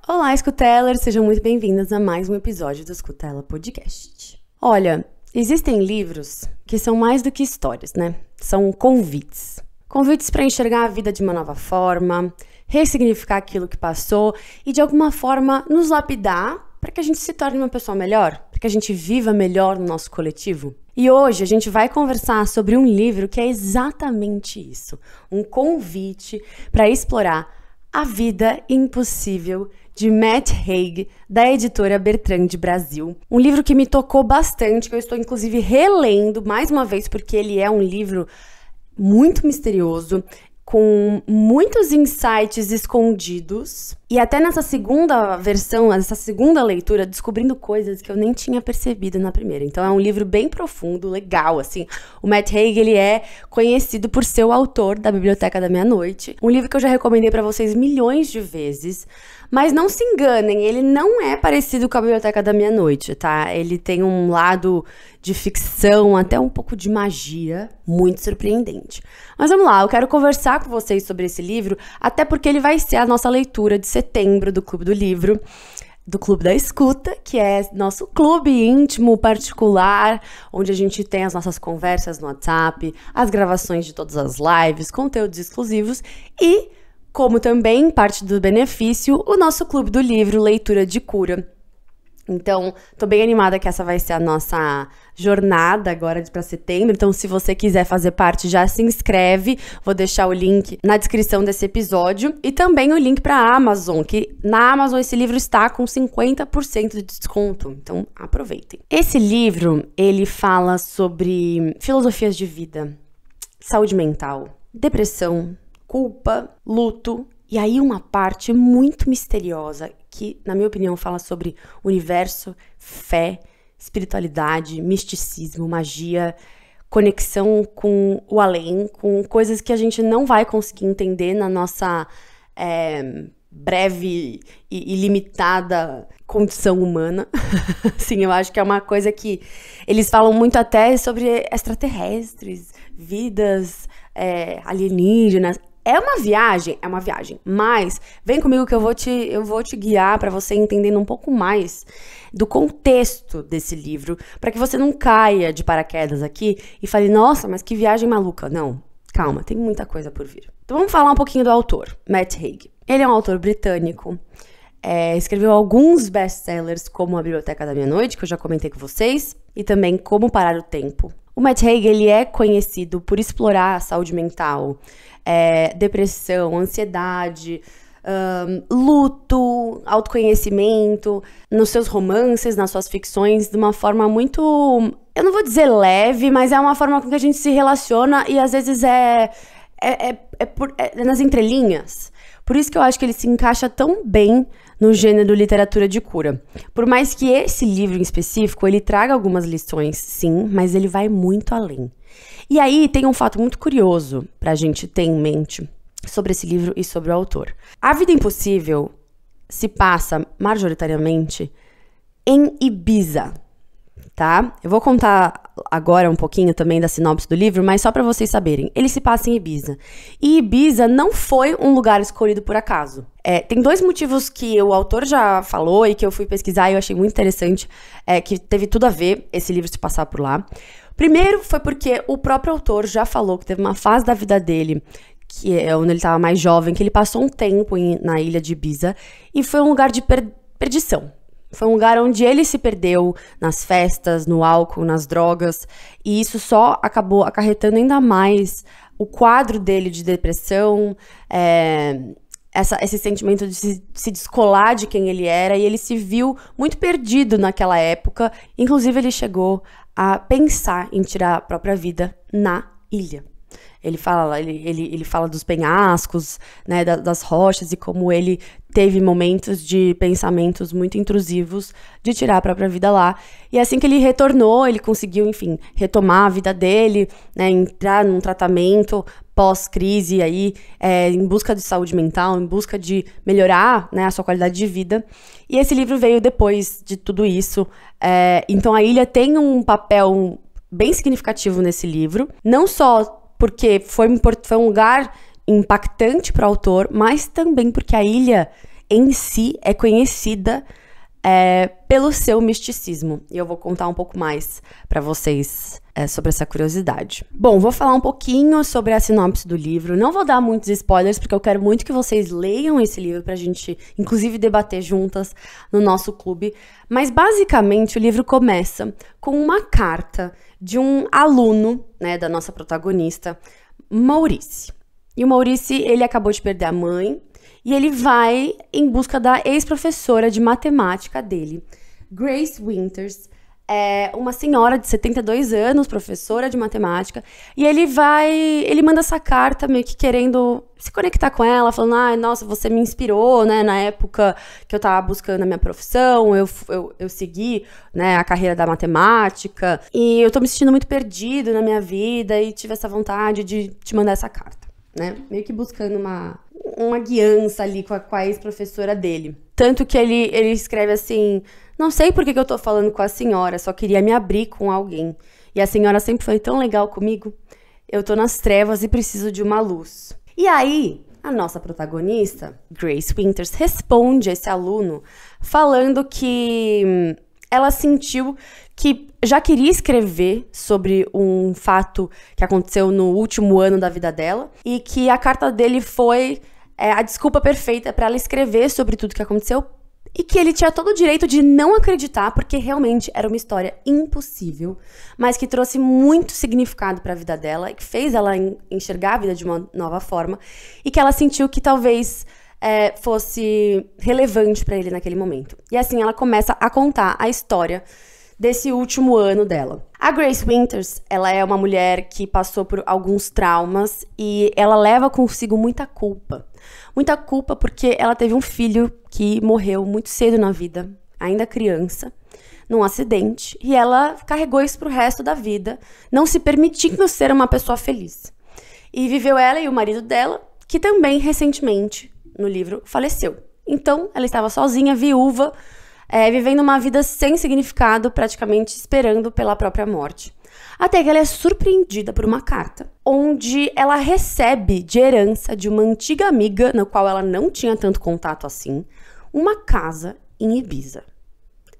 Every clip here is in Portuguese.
Olá, Escutelers! Sejam muito bem-vindas a mais um episódio do Escutela Podcast. Olha, existem livros que são mais do que histórias, né? São convites. Convites para enxergar a vida de uma nova forma, ressignificar aquilo que passou e, de alguma forma, nos lapidar para que a gente se torne uma pessoa melhor, para que a gente viva melhor no nosso coletivo. E hoje a gente vai conversar sobre um livro que é exatamente isso, um convite para explorar A Vida Impossível, de Matt Haig, da editora Bertrand Brasil. Um livro que me tocou bastante, que eu estou inclusive relendo mais uma vez, porque ele é um livro muito misterioso, com muitos insights escondidos. E até nessa segunda versão, nessa segunda leitura, descobrindo coisas que eu nem tinha percebido na primeira. Então é um livro bem profundo, legal, assim. O Matt Haig, ele é conhecido por ser o autor da Biblioteca da Meia-Noite. Um livro que eu já recomendei para vocês milhões de vezes. Mas não se enganem, ele não é parecido com a Biblioteca da Meia-Noite, tá? Ele tem um lado de ficção, até um pouco de magia, muito surpreendente. Mas vamos lá, eu quero conversar com vocês sobre esse livro, até porque ele vai ser a nossa leitura de setembro do Clube do Livro, do Clube da Escuta, que é nosso clube íntimo, particular, onde a gente tem as nossas conversas no WhatsApp, as gravações de todas as lives, conteúdos exclusivos e, como também parte do benefício, o nosso Clube do Livro Leitura de Cura. Então, tô bem animada que essa vai ser a nossa jornada agora para setembro. Então, se você quiser fazer parte, já se inscreve. Vou deixar o link na descrição desse episódio. E também o link para a Amazon, que na Amazon esse livro está com 50% de desconto. Então, aproveitem. Esse livro, ele fala sobre filosofias de vida, saúde mental, depressão, culpa, luto, e aí uma parte muito misteriosa que, na minha opinião, fala sobre universo, fé, espiritualidade, misticismo, magia, conexão com o além, com coisas que a gente não vai conseguir entender na nossa breve e limitada condição humana. Sim, eu acho que é uma coisa que eles falam muito até sobre extraterrestres, vidas alienígenas. É uma viagem, mas vem comigo que eu vou te guiar para você entendendo um pouco mais do contexto desse livro, para que você não caia de paraquedas aqui e fale, nossa, mas que viagem maluca. Não, calma, tem muita coisa por vir. Então vamos falar um pouquinho do autor, Matt Haig. Ele é um autor britânico, escreveu alguns best-sellers como A Biblioteca da Meia-Noite, que eu já comentei com vocês, e também Como Parar o Tempo. O Matt Haig, ele é conhecido por explorar a saúde mental, depressão, ansiedade, luto, autoconhecimento, nos seus romances, nas suas ficções, de uma forma muito, eu não vou dizer leve, mas é uma forma com que a gente se relaciona e às vezes é nas entrelinhas. Por isso que eu acho que ele se encaixa tão bem no gênero literatura de cura. Por mais que esse livro em específico, ele traga algumas lições, sim, mas ele vai muito além. E aí tem um fato muito curioso pra gente ter em mente sobre esse livro e sobre o autor. A Vida Impossível se passa majoritariamente em Ibiza, tá? Eu vou contar agora um pouquinho também da sinopse do livro, mas só pra vocês saberem. Ele se passa em Ibiza. E Ibiza não foi um lugar escolhido por acaso. Tem dois motivos que o autor já falou e que eu fui pesquisar e eu achei muito interessante, que teve tudo a ver esse livro se passar por lá. Primeiro foi porque o próprio autor já falou que teve uma fase da vida dele, que é onde ele estava mais jovem, que ele passou um tempo na ilha de Ibiza e foi um lugar de perdição. Foi um lugar onde ele se perdeu nas festas, no álcool, nas drogas, e isso só acabou acarretando ainda mais o quadro dele de depressão, esse sentimento de se descolar de quem ele era, e ele se viu muito perdido naquela época. Inclusive, ele chegou a pensar em tirar a própria vida na ilha. Ele fala dos penhascos, né, das rochas, e como ele teve momentos de pensamentos muito intrusivos de tirar a própria vida lá. E assim que ele retornou, ele conseguiu, enfim, retomar a vida dele, né, entrar num tratamento pós-crise aí, em busca de saúde mental, em busca de melhorar, né, a sua qualidade de vida. E esse livro veio depois de tudo isso. Então a ilha tem um papel bem significativo nesse livro, não só porque foi um lugar impactante para o autor, mas também porque a ilha em si é conhecida pelo seu misticismo. E eu vou contar um pouco mais para vocês sobre essa curiosidade. Bom, vou falar um pouquinho sobre a sinopse do livro. Não vou dar muitos spoilers, porque eu quero muito que vocês leiam esse livro pra gente, inclusive, debater juntas no nosso clube. Mas, basicamente, o livro começa com uma carta de um aluno, né, da nossa protagonista, Maurice. E o Maurice, ele acabou de perder a mãe, e ele vai em busca da ex-professora de matemática dele, Grace Winters, uma senhora de 72 anos, professora de matemática, e ele manda essa carta meio que querendo se conectar com ela, falando, ai, nossa, você me inspirou, né, na época que eu tava buscando a minha profissão, eu segui, né, a carreira da matemática, e eu tô me sentindo muito perdido na minha vida, e tive essa vontade de te mandar essa carta, né, meio que buscando uma guiança ali com a ex-professora dele. Tanto que ele escreve assim, não sei por que eu tô falando com a senhora, só queria me abrir com alguém. E a senhora sempre foi tão legal comigo. Eu tô nas trevas e preciso de uma luz. E aí, a nossa protagonista, Grace Winters, responde a esse aluno falando que ela sentiu que já queria escrever sobre um fato que aconteceu no último ano da vida dela e que a carta dele foi a desculpa perfeita para ela escrever sobre tudo que aconteceu e que ele tinha todo o direito de não acreditar porque realmente era uma história impossível, mas que trouxe muito significado para a vida dela e que fez ela enxergar a vida de uma nova forma e que ela sentiu que talvez fosse relevante para ele naquele momento. E assim ela começa a contar a história desse último ano dela. A Grace Winters, ela é uma mulher que passou por alguns traumas e ela leva consigo muita culpa. Muita culpa porque ela teve um filho que morreu muito cedo na vida, ainda criança, num acidente, e ela carregou isso pro resto da vida, não se permitindo ser uma pessoa feliz. E viveu ela e o marido dela, que também recentemente, no livro, faleceu. Então, ela estava sozinha, viúva, vivendo uma vida sem significado, praticamente esperando pela própria morte. Até que ela é surpreendida por uma carta, onde ela recebe de herança de uma antiga amiga, na qual ela não tinha tanto contato assim, uma casa em Ibiza.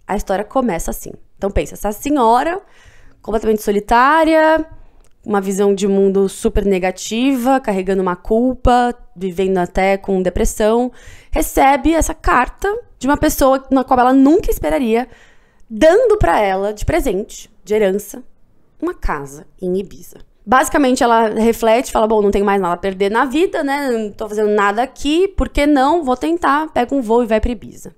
A história começa assim. Então pensa, essa senhora, completamente solitária, uma visão de mundo super negativa, carregando uma culpa, vivendo até com depressão, recebe essa carta de uma pessoa na qual ela nunca esperaria, dando pra ela de presente, de herança, uma casa em Ibiza. Basicamente, ela reflete, fala, bom, não tenho mais nada a perder na vida, né? Não tô fazendo nada aqui, por que não? Vou tentar, pega um voo e vai pra Ibiza.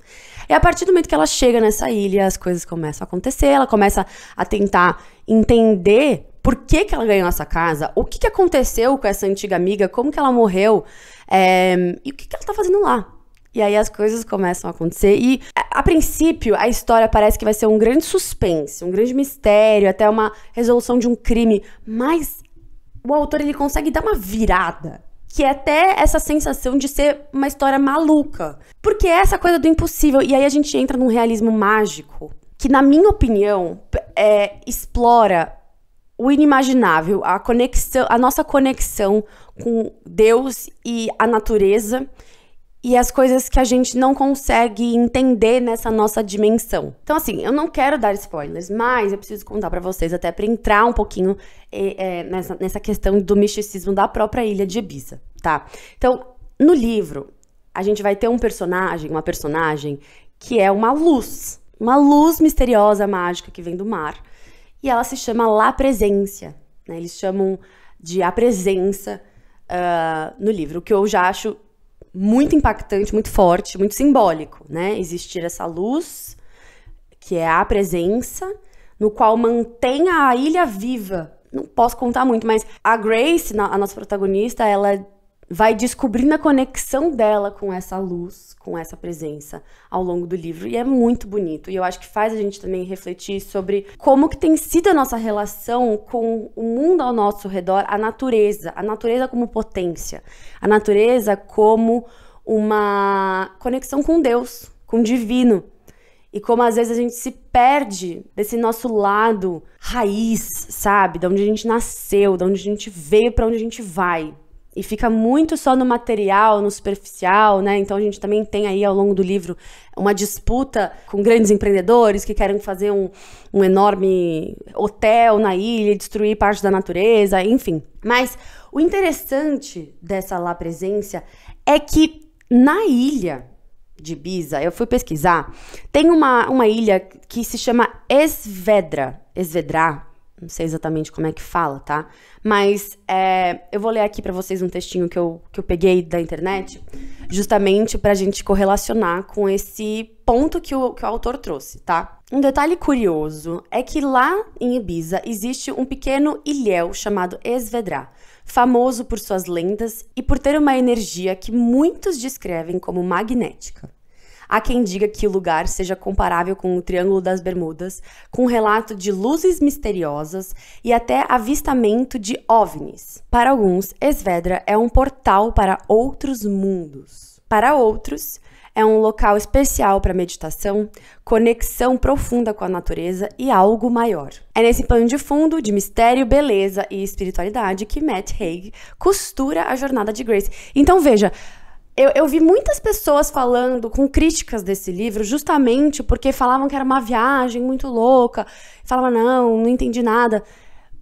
E a partir do momento que ela chega nessa ilha, as coisas começam a acontecer, ela começa a tentar entender por que ela ganhou essa casa, o que aconteceu com essa antiga amiga, como que ela morreu, e o que ela tá fazendo lá. E aí as coisas começam a acontecer e, a princípio, a história parece que vai ser um grande suspense, um grande mistério, até uma resolução de um crime, mas o autor, ele consegue dar uma virada, que é até essa sensação de ser uma história maluca, porque é essa coisa do impossível, e aí a gente entra num realismo mágico, que, na minha opinião, explora o inimaginável, a nossa conexão com Deus e a natureza, e as coisas que a gente não consegue entender nessa nossa dimensão. Então, assim, eu não quero dar spoilers, mas eu preciso contar pra vocês, até pra entrar um pouquinho nessa questão do misticismo da própria ilha de Ibiza, tá? Então, no livro, a gente vai ter uma personagem que é uma luz misteriosa, mágica, que vem do mar, e ela se chama La Presencia, né? Eles chamam de A Presença no livro, o que eu já acho muito impactante, muito forte, muito simbólico, né? Existir essa luz, que é a presença, no qual mantém a ilha viva. Não posso contar muito, mas a Grace, a nossa protagonista, ela vai descobrindo a conexão dela com essa luz, com essa presença ao longo do livro. E é muito bonito. E eu acho que faz a gente também refletir sobre como que tem sido a nossa relação com o mundo ao nosso redor, a natureza como potência, a natureza como uma conexão com Deus, com o divino. E como às vezes a gente se perde desse nosso lado raiz, sabe? De onde a gente nasceu, de onde a gente veio, para onde a gente vai. E fica muito só no material, no superficial, né? Então a gente também tem aí ao longo do livro uma disputa com grandes empreendedores que querem fazer um enorme hotel na ilha, destruir parte da natureza, enfim. Mas o interessante dessa lá presença é que na ilha de Ibiza, eu fui pesquisar, tem uma ilha que se chama Esvedra, não sei exatamente como é que fala, tá? Mas eu vou ler aqui pra vocês um textinho que eu peguei da internet, justamente pra gente correlacionar com esse ponto que o autor trouxe, tá? Um detalhe curioso é que lá em Ibiza existe um pequeno ilhéu chamado Esvedra, famoso por suas lendas e por ter uma energia que muitos descrevem como magnética. Há quem diga que o lugar seja comparável com o Triângulo das Bermudas, com relato de luzes misteriosas e até avistamento de OVNIs. Para alguns, Esvedra é um portal para outros mundos. Para outros, é um local especial para meditação, conexão profunda com a natureza e algo maior. É nesse pano de fundo de mistério, beleza e espiritualidade que Matt Haig costura a jornada de Grace. Então veja, eu vi muitas pessoas falando com críticas desse livro justamente porque falavam que era uma viagem muito louca, falavam não entendi nada.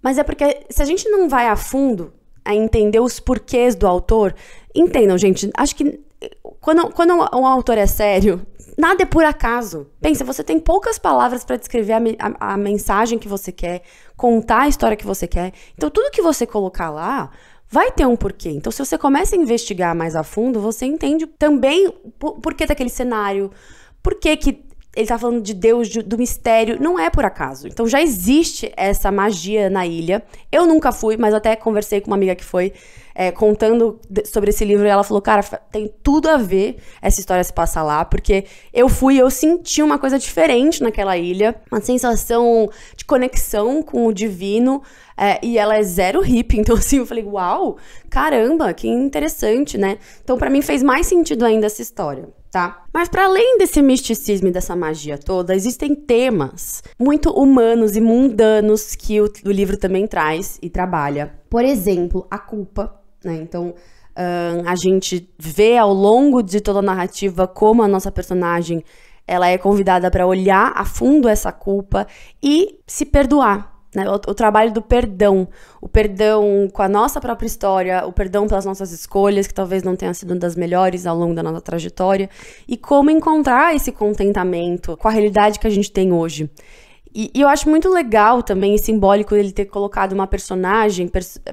Mas é porque se a gente não vai a fundo a entender os porquês do autor, entendam, gente, acho que quando um autor é sério, nada é por acaso. Pensa, você tem poucas palavras para descrever a mensagem que você quer, contar a história que você quer. Então, tudo que você colocar lá vai ter um porquê. Então, se você começa a investigar mais a fundo, você entende também o porquê daquele cenário, por que ele tá falando de Deus, do mistério, não é por acaso. Então já existe essa magia na ilha. Eu nunca fui, mas até conversei com uma amiga que foi, contando sobre esse livro, e ela falou, cara, tem tudo a ver essa história se passar lá, porque eu fui e eu senti uma coisa diferente naquela ilha, uma sensação de conexão com o divino, e ela é zero hippie, então assim, eu falei, uau, caramba, que interessante, né? Então pra mim fez mais sentido ainda essa história. Tá? Mas para além desse misticismo e dessa magia toda, existem temas muito humanos e mundanos que o livro também traz e trabalha. Por exemplo, a culpa, né? Então, a gente vê ao longo de toda a narrativa como a nossa personagem ela é convidada para olhar a fundo essa culpa e se perdoar. Né, o trabalho do perdão, o perdão com a nossa própria história, o perdão pelas nossas escolhas, que talvez não tenham sido das melhores ao longo da nossa trajetória, e como encontrar esse contentamento com a realidade que a gente tem hoje. E eu acho muito legal também e simbólico ele ter colocado uma personagem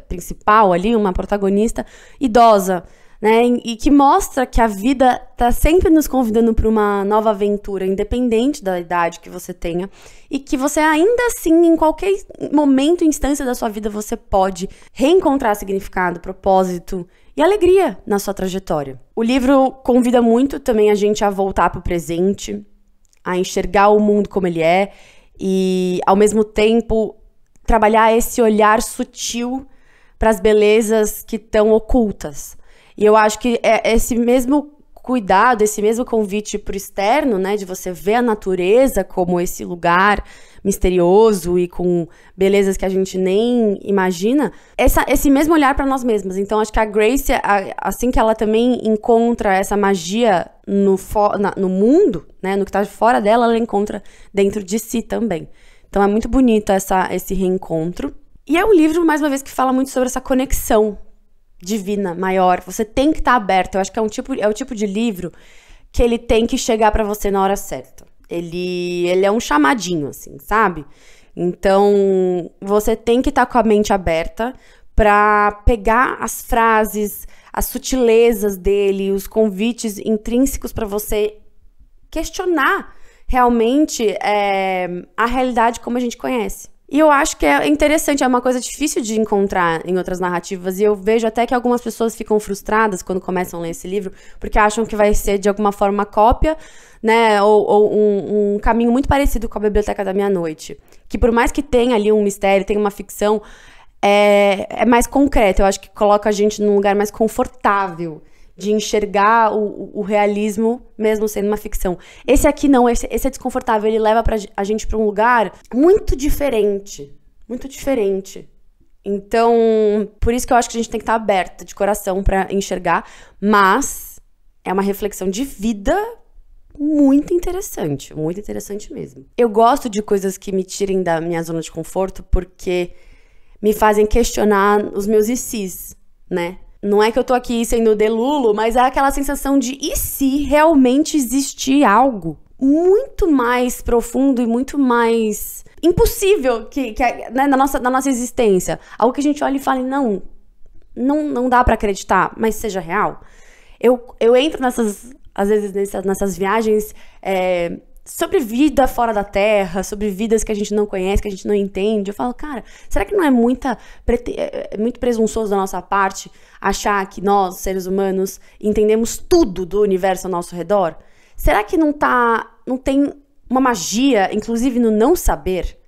principal ali, uma protagonista idosa, né, e que mostra que a vida tá sempre nos convidando para uma nova aventura, independente da idade que você tenha, e que você ainda assim, em qualquer momento e instância da sua vida, você pode reencontrar significado, propósito e alegria na sua trajetória. O livro convida muito também a gente a voltar para o presente, a enxergar o mundo como ele é e, ao mesmo tempo, trabalhar esse olhar sutil para as belezas que estão ocultas. E eu acho que esse mesmo cuidado, esse mesmo convite pro externo, né, de você ver a natureza como esse lugar misterioso e com belezas que a gente nem imagina, esse mesmo olhar para nós mesmas. Então, acho que a Grace, assim que ela também encontra essa magia no mundo, né, no que tá fora dela, ela encontra dentro de si também. Então, é muito bonito esse reencontro. E é um livro, mais uma vez, que fala muito sobre essa conexão divina, maior. Você tem que estar aberto. Eu acho que é o tipo de livro que ele tem que chegar pra você na hora certa. Ele é um chamadinho, assim, sabe? Então, você tem que estar com a mente aberta pra pegar as frases, as sutilezas dele, os convites intrínsecos pra você questionar realmente a realidade como a gente conhece. E eu acho que é interessante, é uma coisa difícil de encontrar em outras narrativas, e eu vejo até que algumas pessoas ficam frustradas quando começam a ler esse livro, porque acham que vai ser de alguma forma uma cópia, né, ou um caminho muito parecido com a Biblioteca da Meia-Noite, que por mais que tenha ali um mistério, tenha uma ficção, é mais concreto. Eu acho que coloca a gente num lugar mais confortável de enxergar o realismo, mesmo sendo uma ficção. Esse aqui não, esse é desconfortável, ele leva a gente pra um lugar muito diferente. Muito diferente. Então, por isso que eu acho que a gente tem que estar aberta de coração pra enxergar, mas é uma reflexão de vida muito interessante mesmo. Eu gosto de coisas que me tirem da minha zona de conforto porque me fazem questionar os meus e se's, né? Não é que eu tô aqui sendo delulu, mas é aquela sensação de e se realmente existir algo muito mais profundo e muito mais impossível né, na nossa existência. Algo que a gente olha e fala, não dá pra acreditar, mas seja real. Eu entro às vezes nessas viagens sobre vida fora da Terra, sobre vidas que a gente não conhece, que a gente não entende. Eu falo, cara, será que não é muito presunçoso da nossa parte achar que nós, seres humanos, entendemos tudo do universo ao nosso redor? Será que não tem uma magia, inclusive no não saber?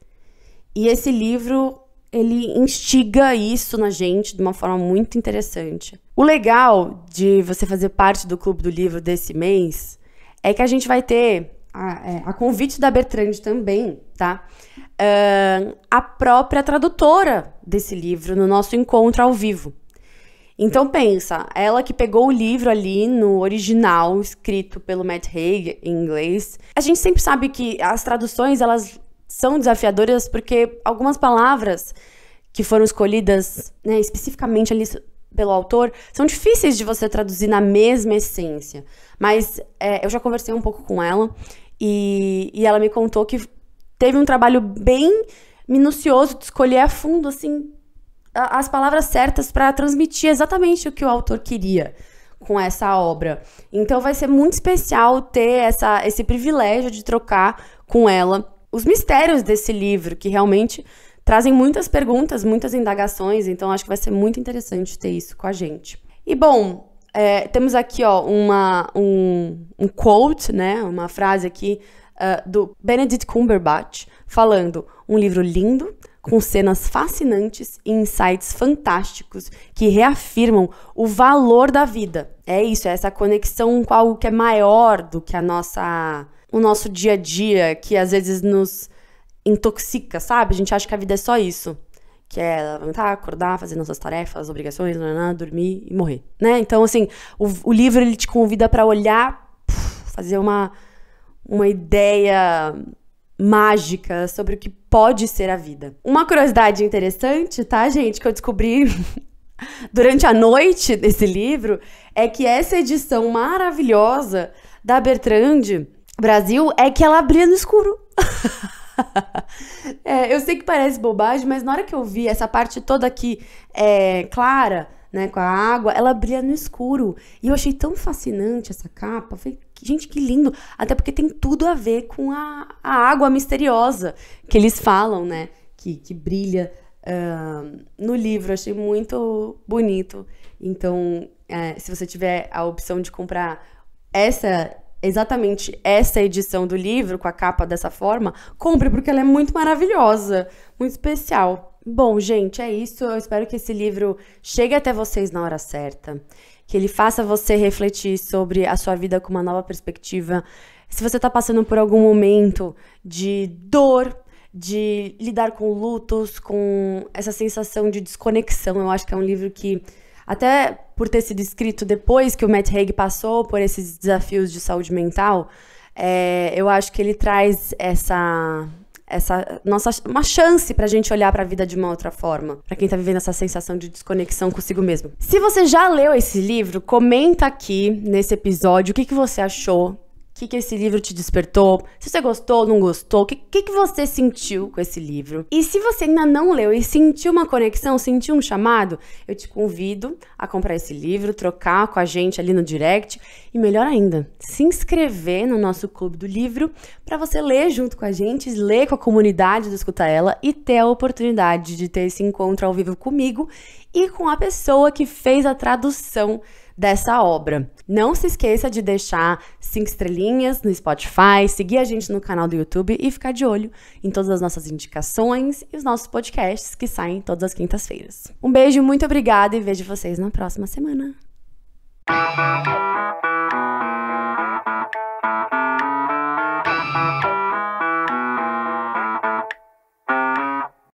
E esse livro, ele instiga isso na gente de uma forma muito interessante. O legal de você fazer parte do Clube do Livro desse mês é que a gente vai ter, a convite da Bertrand também, tá? A própria tradutora desse livro no nosso encontro ao vivo. Então pensa, ela que pegou o livro ali no original, escrito pelo Matt Haig em inglês. A gente sempre sabe que as traduções, elas são desafiadoras porque algumas palavras que foram escolhidas, né, especificamente ali pelo autor, são difíceis de você traduzir na mesma essência. Mas eu já conversei um pouco com ela e ela me contou que teve um trabalho bem minucioso de escolher a fundo, assim, as palavras certas para transmitir exatamente o que o autor queria com essa obra. Então vai ser muito especial ter esse privilégio de trocar com ela os mistérios desse livro, que realmente trazem muitas perguntas, muitas indagações, então acho que vai ser muito interessante ter isso com a gente. E bom, temos aqui ó, um quote, né, uma frase aqui do Benedict Cumberbatch, falando: um livro lindo, com cenas fascinantes e insights fantásticos que reafirmam o valor da vida. É isso, é essa conexão com algo que é maior do que o nosso dia a dia, que às vezes nos intoxica, sabe? A gente acha que a vida é só isso, que é levantar, acordar, fazer nossas tarefas, obrigações, dormir e morrer, né? Então, assim, o livro, ele te convida para olhar, fazer uma ideia mágica sobre o que pode ser a vida. Uma curiosidade interessante, tá, gente, que eu descobri durante a noite desse livro, é que essa edição maravilhosa da Bertrand Brasil é que ela abria no escuro. Eu sei que parece bobagem, mas na hora que eu vi essa parte toda aqui clara, né, com a água, ela brilha no escuro. E eu achei tão fascinante essa capa. Eu falei, gente, que lindo. Até porque tem tudo a ver com a água misteriosa que eles falam, né, que brilha no livro. Eu achei muito bonito. Então, se você tiver a opção de comprar exatamente essa edição do livro, com a capa dessa forma, compre, porque ela é muito maravilhosa, muito especial. Bom, gente, é isso. Eu espero que esse livro chegue até vocês na hora certa, que ele faça você refletir sobre a sua vida com uma nova perspectiva. Se você está passando por algum momento de dor, de lidar com lutos, com essa sensação de desconexão, eu acho que é um livro que, até por ter sido escrito depois que o Matt Haig passou por esses desafios de saúde mental, eu acho que ele traz uma chance pra gente olhar pra vida de uma outra forma, pra quem tá vivendo essa sensação de desconexão consigo mesmo. Se você já leu esse livro, comenta aqui nesse episódio o que você achou, o que esse livro te despertou, se você gostou ou não gostou, o que você sentiu com esse livro. E se você ainda não leu e sentiu uma conexão, sentiu um chamado, eu te convido a comprar esse livro, trocar com a gente ali no direct e, melhor ainda, se inscrever no nosso Clube do Livro para você ler junto com a gente, ler com a comunidade do Escuta Ela e ter a oportunidade de ter esse encontro ao vivo comigo e com a pessoa que fez a tradução dessa obra. Não se esqueça de deixar 5 estrelinhas no Spotify, seguir a gente no canal do YouTube e ficar de olho em todas as nossas indicações e os nossos podcasts que saem todas as quintas-feiras. Um beijo, muito obrigada e vejo vocês na próxima semana.